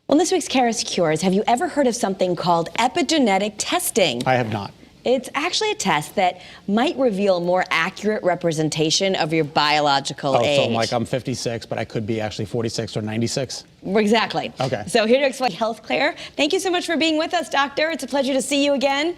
Well, in this week's Kara's Cures, have you ever heard of something called epigenetic testing? I have not. It's actually a test that might reveal more accurate representation of your biological age. So I'm 56, but I could be actually 46 or 96? Exactly. Okay. So here to explain healthcare. Thank you so much for being with us, Doctor. It's a pleasure to see you again.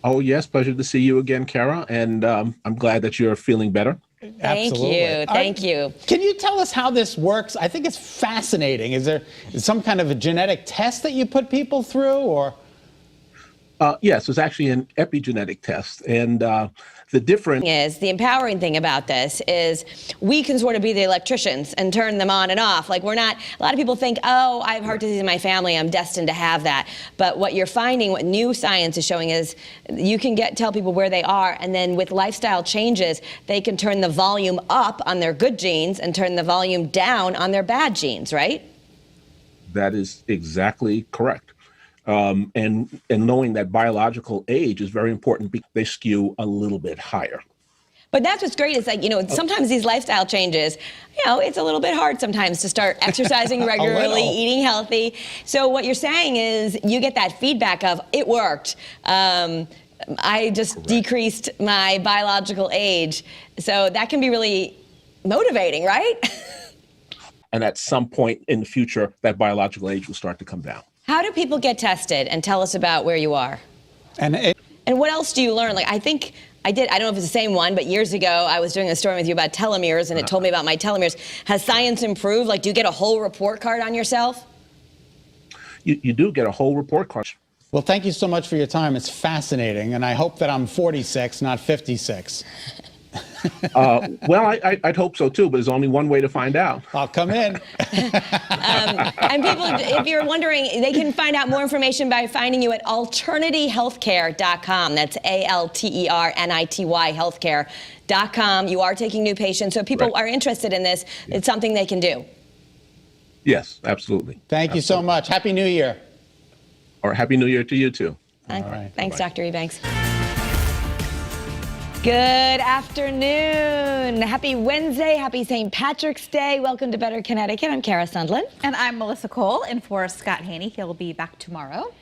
Oh, yes. Pleasure to see you again, Kara. And I'm glad that you're feeling better. Thank you. Thank you. Can you tell us how this works? I think it's fascinating. Is there some kind of a genetic test that you put people through, or? Yes, it's actually an epigenetic test. And the difference is, the empowering thing about this is we can sort of be the electricians and turn them on and off. Like, we're not, a lot of people think, oh, I have heart disease in my family, I'm destined to have that. But what you're finding, what new science is showing, is you can tell people where they are, and then with lifestyle changes, they can turn the volume up on their good genes and turn the volume down on their bad genes, right? That is exactly correct. And knowing that biological age is very important because they skew a little bit higher. But that's what's great is, like, sometimes these lifestyle changes, it's a little bit hard sometimes to start exercising regularly, eating healthy. So what you're saying is you get that feedback of, it worked. I just decreased my biological age. So that can be really motivating, right? And at some point in the future, that biological age will start to come down. How do people get tested? And tell us about where you are. And what else do you learn? Like, I think I don't know if it's the same one, but years ago I was doing a story with you about telomeres, and it told me about my telomeres. Has science improved? Like, do you get a whole report card on yourself? You do get a whole report card. Well, thank you so much for your time. It's fascinating, and I hope that I'm 46, not 56. Well, I'd hope so too, but there's only one way to find out. I'll come in. And people, if you're wondering, they can find out more information by finding you at alternityhealthcare.com. That's ALTERNITY healthcare.com. You are taking new patients, so if people are interested in this, it's something they can do. Yes, absolutely. Thank you so much. Happy New Year. Or Happy New Year to you too. All right. Thanks, Dr. Ebanks. Good afternoon. Happy Wednesday. Happy St. Patrick's Day. Welcome to Better Connecticut. I'm Kara Sundlun. And I'm Melissa Cole, in for Scott Haney. He'll be back tomorrow.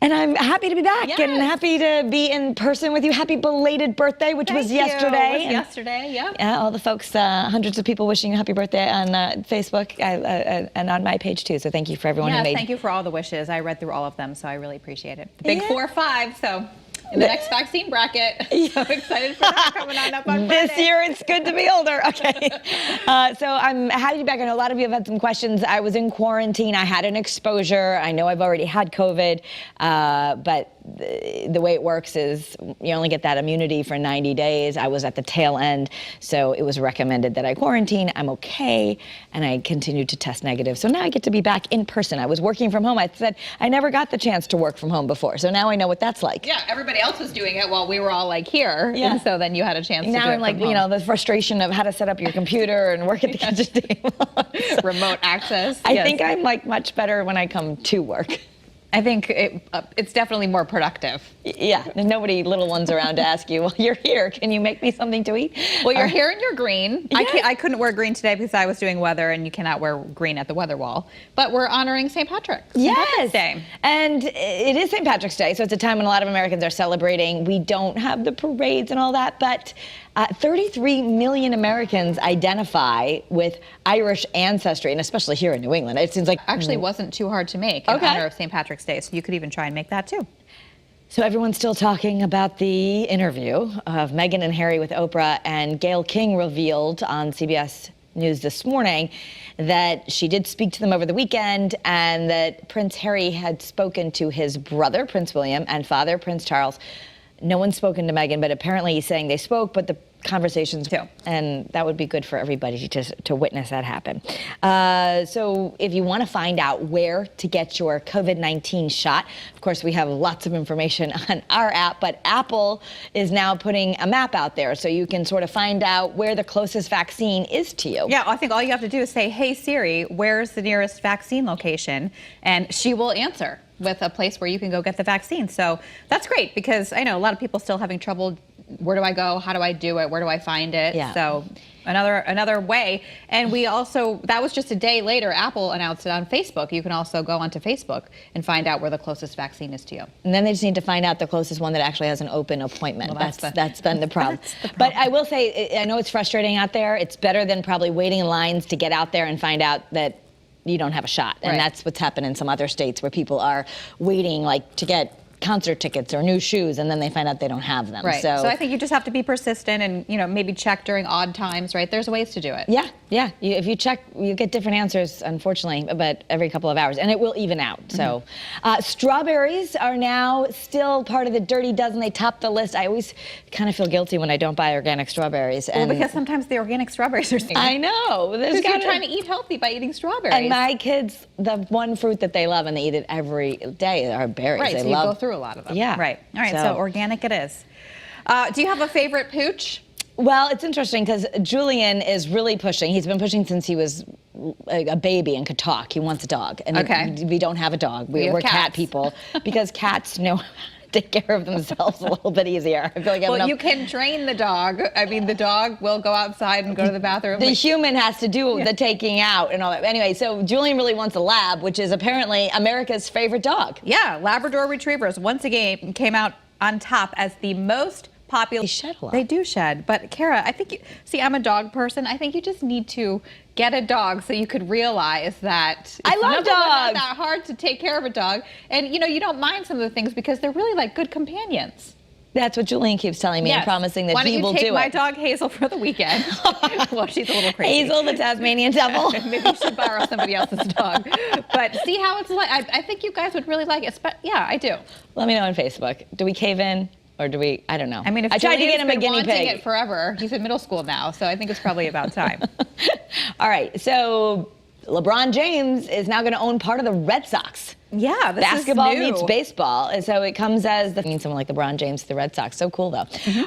And I'm happy to be back, yes, and happy to be in person with you. Happy belated birthday, which was yesterday. It was yesterday, yeah. Yeah, all the folks, hundreds of people wishing you happy birthday on Facebook and on my page too. So thank you for everyone who made. Yes, thank you for all the wishes. I read through all of them, so I really appreciate it. The big 4 or 5, so in the next vaccine bracket. So excited for that coming on up on Friday. This year it's good to be older. Okay. So I'm happy to be back. I know a lot of you have had some questions. I was in quarantine. I had an exposure. I know I've already had COVID, but the way it works is you only get that immunity for 90 days. I was at the tail end, so it was recommended that I quarantine. I'm okay, and I continued to test negative. So now I get to be back in person. I was working from home. I said I never got the chance to work from home before, so now I know what that's like. Yeah, everybody else was doing it while we were all like here, and so then you had a chance to do it. Now I'm like, the frustration of how to set up your computer and work at the kitchen table. So remote access. I think I'm like much better when I come to work. I think it's definitely more productive. Yeah, there's nobody little ones around to ask you, well, you're here, can you make me something to eat? Well, you're here and you're green. Yes. I couldn't wear green today because I was doing weather, and you cannot wear green at the weather wall. But we're honoring St. Patrick's Day. And it is St. Patrick's Day, so it's a time when a lot of Americans are celebrating. We don't have the parades and all that, but 33 million Americans identify with Irish ancestry, and especially here in New England. It seems like actually wasn't too hard to make in honor of St. Patrick's Day, so you could even try and make that too. So everyone's still talking about the interview of Meghan and Harry with Oprah, and Gayle King revealed on CBS News this morning that she did speak to them over the weekend, and that Prince Harry had spoken to his brother, Prince William, and father, Prince Charles. No one's spoken to Meghan, but apparently he's saying they spoke, but the conversations too, and that would be good for everybody to witness that happen. So if you want to find out where to get your COVID-19 shot, of course we have lots of information on our app, but Apple is now putting a map out there so you can sort of find out where the closest vaccine is to you. Yeah, I think all you have to do is say, hey Siri, where's the nearest vaccine location? And she will answer with a place where you can go get the vaccine. So that's great, because I know a lot of people still having trouble. Where do I go? How do I do it? Where do I find it? Yeah. So another way. And we also, that was just a day later, Apple announced it on Facebook. You can also go onto Facebook and find out where the closest vaccine is to you. And then they just need to find out the closest one that actually has an open appointment. Well, that's been the problem. But I will say, I know it's frustrating out there. It's better than probably waiting in lines to get out there and find out that you don't have a shot. And that's what's happened in some other states where people are waiting like to get concert tickets or new shoes, and then they find out they don't have them. Right. So I think you just have to be persistent and, maybe check during odd times, right? There's ways to do it. Yeah. If you check, you get different answers, unfortunately, but every couple of hours, and it will even out. So strawberries are now still part of the dirty dozen. They top the list. I always kind of feel guilty when I don't buy organic strawberries. Well, because sometimes the organic strawberries are I know. Because you're trying to eat healthy by eating strawberries. And my kids, the one fruit that they love and they eat it every day are berries. Right, they so love you go through a lot of them. Yeah. Right. All right, so organic it is. Do you have a favorite pooch? Well, it's interesting because Julian is really pushing. He's been pushing since he was a baby and could talk. He wants a dog. And we don't have a dog. We're cat people because cats know how to take care of themselves a little bit easier. I feel like you can train the dog. I mean, the dog will go outside and go to the bathroom. The human has to do the taking out and all that. Anyway, so Julian really wants a lab, which is apparently America's favorite dog. Yeah, Labrador Retrievers once again came out on top as the most popular. They shed a lot. They do shed. But Kara, I think, I'm a dog person. I think you just need to get a dog so you could realize that I love dogs. Not that hard to take care of a dog. And, you don't mind some of the things because they're really like good companions. That's what Julian keeps telling me and promising that he will do it. Why don't you take my dog Hazel for the weekend? Well, she's a little crazy. Hazel, the Tasmanian devil. Maybe you should borrow somebody else's dog. But see how it's like. I think you guys would really like it. Yeah, I do. Let me know on Facebook. Do we cave in? Or do we? I don't know. I mean, if I tried to get him a guinea pig. It forever. He's in middle school now, so I think it's probably about time. All right. So LeBron James is now going to own part of the Red Sox. Yeah, this basketball is new. meets baseball, and so it comes as someone like LeBron James to the Red Sox. So cool, though.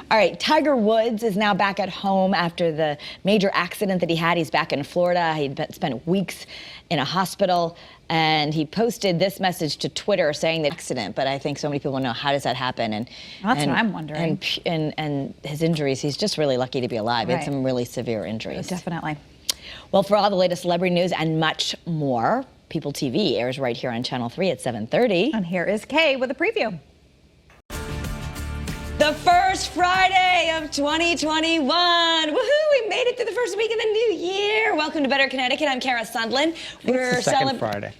All right, Tiger Woods is now back at home after the major accident that he had. He's back in Florida. He'd spent weeks in a hospital, and he posted this message to Twitter saying that accident. But I think so many people know, how does that happen? And that's what I'm wondering. And his injuries, he's just really lucky to be alive. He had some really severe injuries. Definitely. Well, for all the latest celebrity news and much more, People TV airs right here on Channel 3 at 7:30. And here is Kay with a preview. The first Friday of 2021. Woohoo! We made it to the first week of the new year. Welcome to Better Connecticut. I'm Kara Sundlun. We're the second Friday.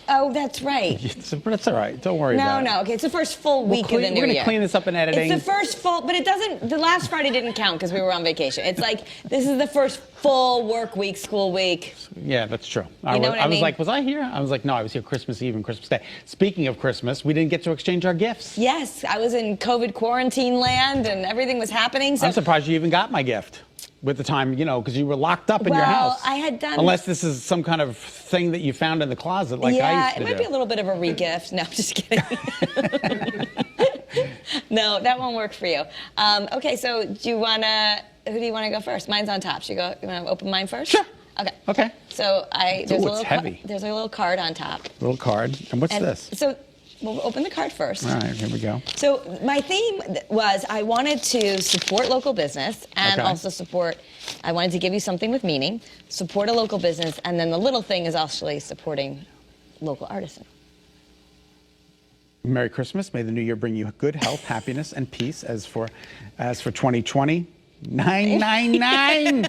Oh, that's right. But it's all right. Don't worry about it. No. Okay, it's the first full week of the new year. We're going to clean this up in editing. It's the first full, but it doesn't, the last Friday didn't count because we were on vacation. It's like, this is the first full work week, school week. Yeah, that's true. You know what I mean? was like, was I here? I was like, no, I was here Christmas Eve and Christmas Day. Speaking of Christmas, we didn't get to exchange our gifts. Yes, I was in COVID quarantine land and everything was happening. So I'm surprised you even got my gift with the time, because you were locked up in your house. I had done. Unless this is some kind of thing that you found in the closet like I used to do. Yeah, it might be a little bit of a re-gift. No, I'm just kidding. No, that won't work for you. Okay, so who do you want to go first? Mine's on top. You want to open mine first? Sure. Okay. So it's heavy. There's a little card on top. Little card. And what's this? So we'll open the card first. All right, here we go. So my theme was I wanted to support local business and also I wanted to give you something with meaning, support a local business, and then the little thing is actually supporting local artisan. Merry Christmas. May the new year bring you good health, happiness, and peace. As for 2020, 999. 9.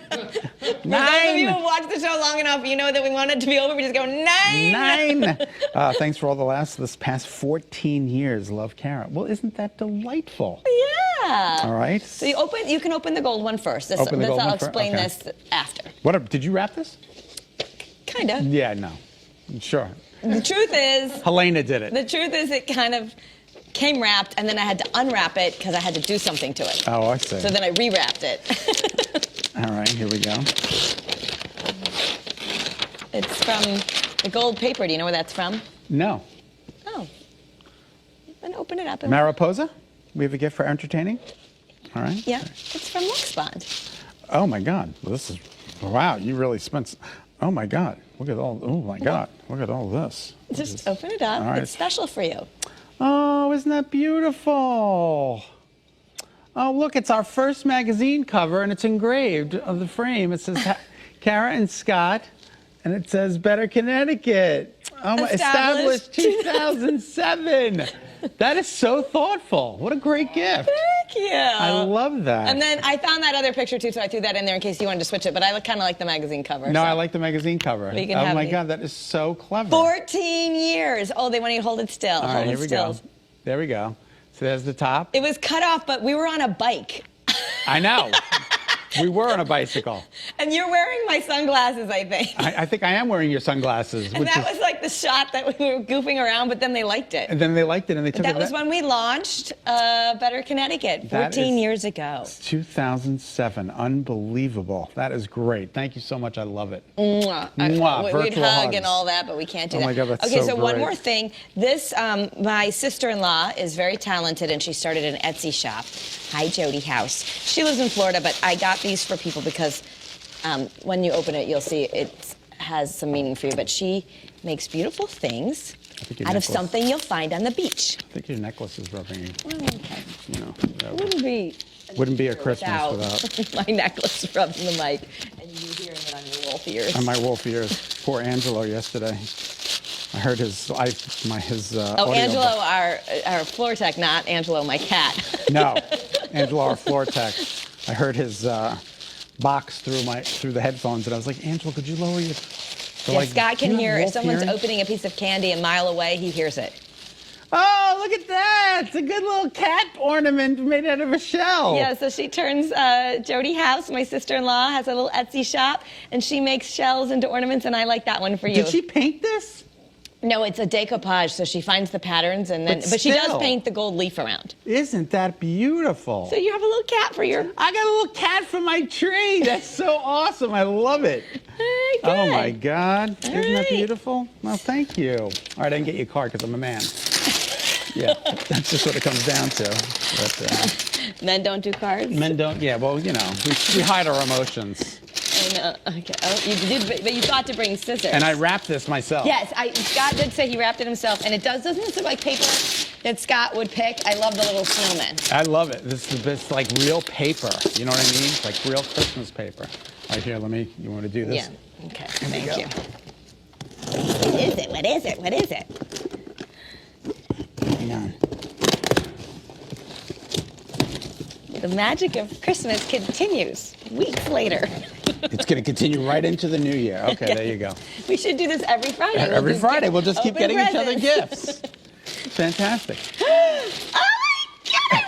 Those of you who watched the show long enough, you know that we want it to be over. We just go 9. 9. Thanks for all this past 14 years. Love, Kara. Well, isn't that delightful? Yeah. All right. So you can open the gold one first. I'll explain this after. Did you wrap this? Kind of. Yeah, no. Sure. The truth is, Helena did it. The truth is it kind of came wrapped, and then I had to unwrap it because I had to do something to it. Oh, I see. So then I rewrapped it. All right, here we go. It's from the gold paper. Do you know where that's from? No. Oh. Then open it up. Mariposa? We have a gift for entertaining? All right. Yeah. It's from Luxbond. Oh, my God. Wow, you really spent... Oh, my God. Look at all this. Just open it up. All right. It's special for you. Oh, isn't that beautiful? Oh, look, it's our first magazine cover, and it's engraved of the frame. It says Kara and Scott, and it says Better Connecticut. Oh, established 2007. That is so thoughtful. What a great gift. Thank you. I love that. And then I found that other picture too, so I threw that in there in case you wanted to switch it. But I kind of like the magazine cover. No, so. I like the magazine cover. You can Oh have my these. God, that is so clever. 14 years. Oh, they want you to hold it still. All right, here we go. There we go. So there's the top. It was cut off, but we were on a bike. I know. We were on a bicycle. And you're wearing my sunglasses, I think. I think I am wearing your sunglasses. And that was like the shot that we were goofing around, but then they liked it. And then they liked it, and they took it. That was when we launched Better Connecticut 14 years ago. 2007. Unbelievable. That is great. Thank you so much. I love it. Mwah. Mwah. We'd Virtual hug hugs. and all that, but we can't do Oh that. my God, that's okay, so one great. more thing. This, my sister-in-law is very talented, and she started an Etsy shop. Hi, Jody House. She lives in Florida, but I got these for people because when you open it, you'll see it has some meaning for you. But she makes beautiful things out of something you'll find on the beach. I think your necklace is rubbing you. Well, okay. You know, Wouldn't be a Christmas without my necklace rubbing the mic and you hearing it on your wolf ears. on my wolf ears. Poor Angelo yesterday. I heard his Oh, audio Angelo, our floor tech, not Angelo, my cat. No, Angelo, our floor tech. I heard his box through the headphones, and I was like, Angelo, could you lower your? Yeah, Scott can hear if someone's opening a piece of candy a mile away. He hears it. Oh, look at that! It's a good little cat ornament made out of a shell. Yeah, so she turns Jody House, my sister-in-law, has a little Etsy shop, and she makes shells into ornaments, and I like that one for you. Did she paint this? No, it's a decoupage, so she finds the patterns, and then but she does still. paint the gold leaf around. Isn't that beautiful? So you have a little cat for your. I got a little cat for my tree. That's so awesome. I love it. Very good. Oh my God! Isn't that right. beautiful? Well, thank you. All right, I didn't get you a card because I'm a man. Yeah, that's just what it comes down to. But, Men don't do cards. men don't. Yeah, well, you know, we hide our emotions. I know. Okay. Oh, you did, but you thought to bring scissors. And I wrapped this myself. Yes, Scott did say he wrapped it himself, and doesn't this look like paper that Scott would pick? I love the little snowman. I love it. This is the best, like real paper. You know what I mean? It's like real Christmas paper. All right, here, you want to do this? Yeah. Okay. Thank you. What is it? What is it? What is it? Hang on. The magic of Christmas continues weeks later. It's going to continue right into the new year. Okay, there you go. We should do this every Friday. Every Friday, we'll just keep open getting each other presents. gifts. Fantastic. Oh my God!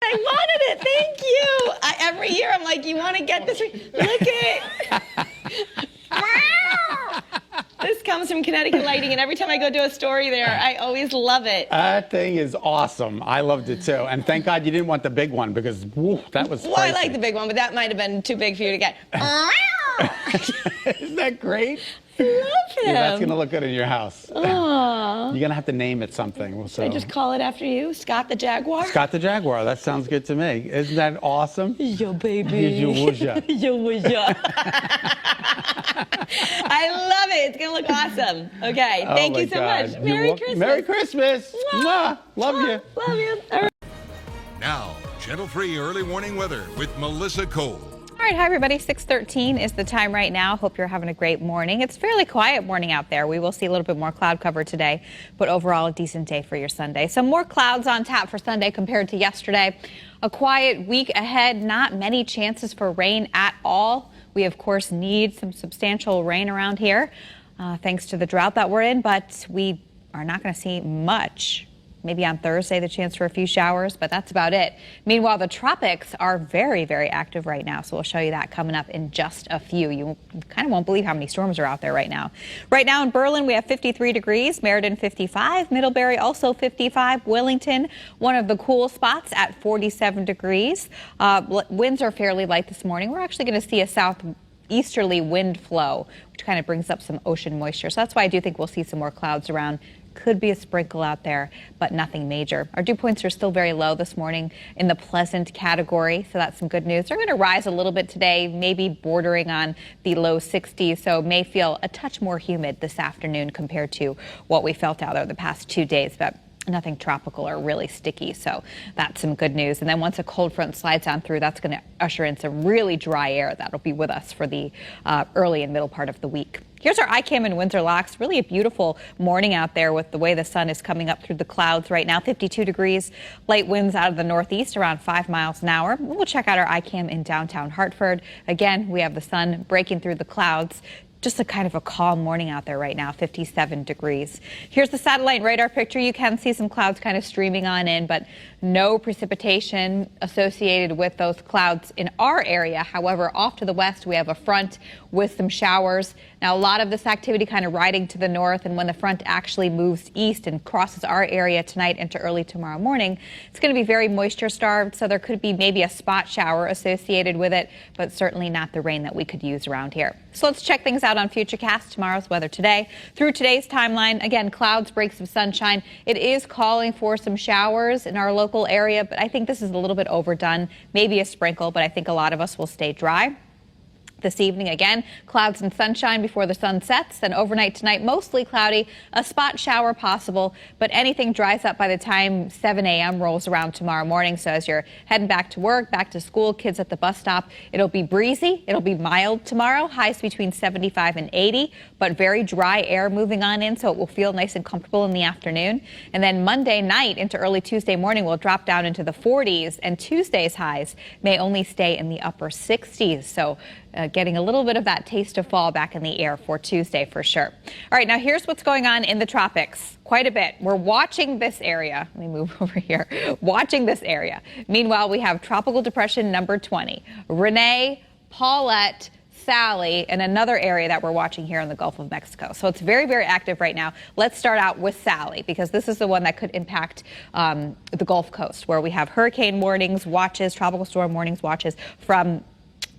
I wanted it. Thank you. Every year I'm like, you want to get this? Look at it. Wow. This comes from Connecticut Lighting, and every time I go do a story there, I always love it. That thing is awesome. I loved it too. And thank God you didn't want the big one because woo, that was Well, I pricey. like the big one, but that might have been too big for you to get. Isn't that great? I love him. Yeah, that's going to look good in your house. Aww. You're going to have to name it something. So. I just call it after you, Scott the Jaguar. Scott the Jaguar. That sounds good to me. Isn't that awesome? Yo, baby. Yo, wooja. Yo, wooja. I love it. It's going to look awesome. Okay. Oh Thank my you so God. much. Merry Christmas. Merry Christmas. Mwah. Love you. Love you. All right. Now, Channel-free early morning weather with Melissa Cole. All right, hi everybody. 6:13 is the time right now. Hope you're having a great morning. It's a fairly quiet morning out there. We will see a little bit more cloud cover today, but overall a decent day for your Sunday. Some more clouds on tap for Sunday compared to yesterday. A quiet week ahead, not many chances for rain at all. We, of course, need some substantial rain around here thanks to the drought that we're in, but we are not going to see much. Maybe on Thursday, the chance for a few showers, but that's about it. Meanwhile, the tropics are very, very active right now, so we'll show you that coming up in just a few. You kind of won't believe how many storms are out there right now. Right now in Berlin, we have 53 degrees, Meriden 55, Middlebury also 55, Wellington, one of the cool spots at 47 degrees. Winds are fairly light this morning. We're actually going to see a southeasterly wind flow, which kind of brings up some ocean moisture. So that's why I do think we'll see some more clouds around. Could be a sprinkle out there, but nothing major. Our dew points are still very low this morning in the pleasant category, so that's some good news. They're going to rise a little bit today, maybe bordering on the low 60s, so may feel a touch more humid this afternoon compared to what we felt out there the past 2 days. But nothing tropical or really sticky, so that's some good news. And then once a cold front slides on through, that's going to usher in some really dry air that'll be with us for the early and middle part of the week. Here's our iCam in Windsor Locks. Really a beautiful morning out there with the way the sun is coming up through the clouds right now. 52 degrees, light winds out of the northeast around 5 miles an hour. We'll check out our iCam in downtown Hartford. Again, we have the sun breaking through the clouds. Just a kind of a calm morning out there right now, 57 degrees. Here's the satellite radar picture. You can see some clouds kind of streaming on in, but no precipitation associated with those clouds in our area. However, off to the west, we have a front with some showers. Now, a lot of this activity kind of riding to the north, and when the front actually moves east and crosses our area tonight into early tomorrow morning, it's going to be very moisture starved, so there could be maybe a spot shower associated with it, but certainly not the rain that we could use around here. So let's check things out on Futurecast, tomorrow's weather today. Through today's timeline, again, clouds, breaks of sunshine. It is calling for some showers in our local area, but I think this is a little bit overdone. Maybe a sprinkle, but I think a lot of us will stay dry. This evening, again, clouds and sunshine before the sun sets. Then overnight tonight, mostly cloudy, a spot shower possible, but anything dries up by the time 7 a.m. rolls around tomorrow morning. So as you're heading back to work, back to school, kids at the bus stop, it'll be breezy. It'll be mild tomorrow, highs between 75 and 80, but very dry air moving on in, so it will feel nice and comfortable in the afternoon. And then Monday night into early Tuesday morning, we'll drop down into the 40s, and Tuesday's highs may only stay in the upper 60s. So getting a little bit of that taste of fall back in the air for Tuesday for sure. All right, now here's what's going on in the tropics. Quite a bit. We're watching this area. Let me move over here. Watching this area. Meanwhile, we have tropical depression number 20. Renee, Paulette, Sally, and another area that we're watching here in the Gulf of Mexico. So it's very, very active right now. Let's start out with Sally, because this is the one that could impact the Gulf Coast, where we have hurricane warnings, watches, tropical storm warnings, watches from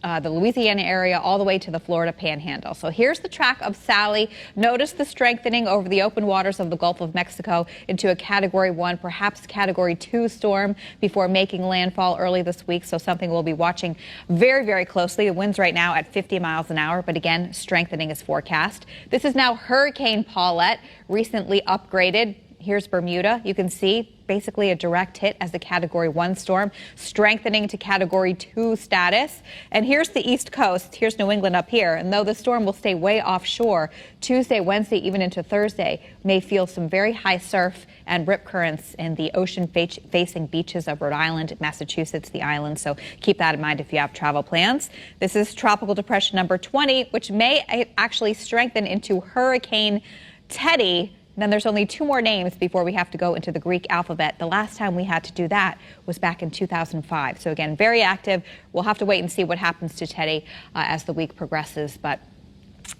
the Louisiana area all the way to the Florida Panhandle. So here's the track of Sally. Notice the strengthening over the open waters of the Gulf of Mexico into a Category 1, perhaps Category 2 storm before making landfall early this week. So something we'll be watching very, very closely. The winds right now at 50 miles an hour, but again, strengthening is forecast. This is now Hurricane Paulette, recently upgraded. Here's Bermuda. You can see basically a direct hit as a Category 1 storm, strengthening to Category 2 status. And here's the East Coast. Here's New England up here. And though the storm will stay way offshore, Tuesday, Wednesday, even into Thursday, may feel some very high surf and rip currents in the ocean-facing beaches of Rhode Island, Massachusetts, the islands. So keep that in mind if you have travel plans. This is tropical depression number 20, which may actually strengthen into Hurricane Teddy. Then there's only 2 more names before we have to go into the Greek alphabet. The last time we had to do that was back in 2005. So again, very active. We'll have to wait and see what happens to Teddy as the week progresses. But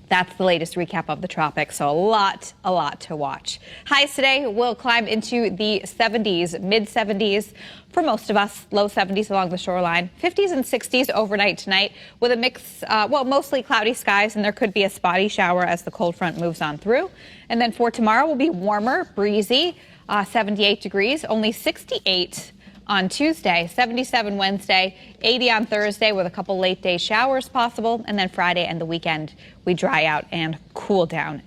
that's the latest recap of the tropics, so a lot to watch. Highs today will climb into the 70s, mid-70s for most of us, low 70s along the shoreline, 50s and 60s overnight tonight with a mix, mostly cloudy skies, and there could be a spotty shower as the cold front moves on through. And then for tomorrow will be warmer, breezy, 78 degrees, only 68 on Tuesday, 77 Wednesday, 80 on Thursday with a couple late day showers possible. And then Friday and the weekend, we dry out and cool down.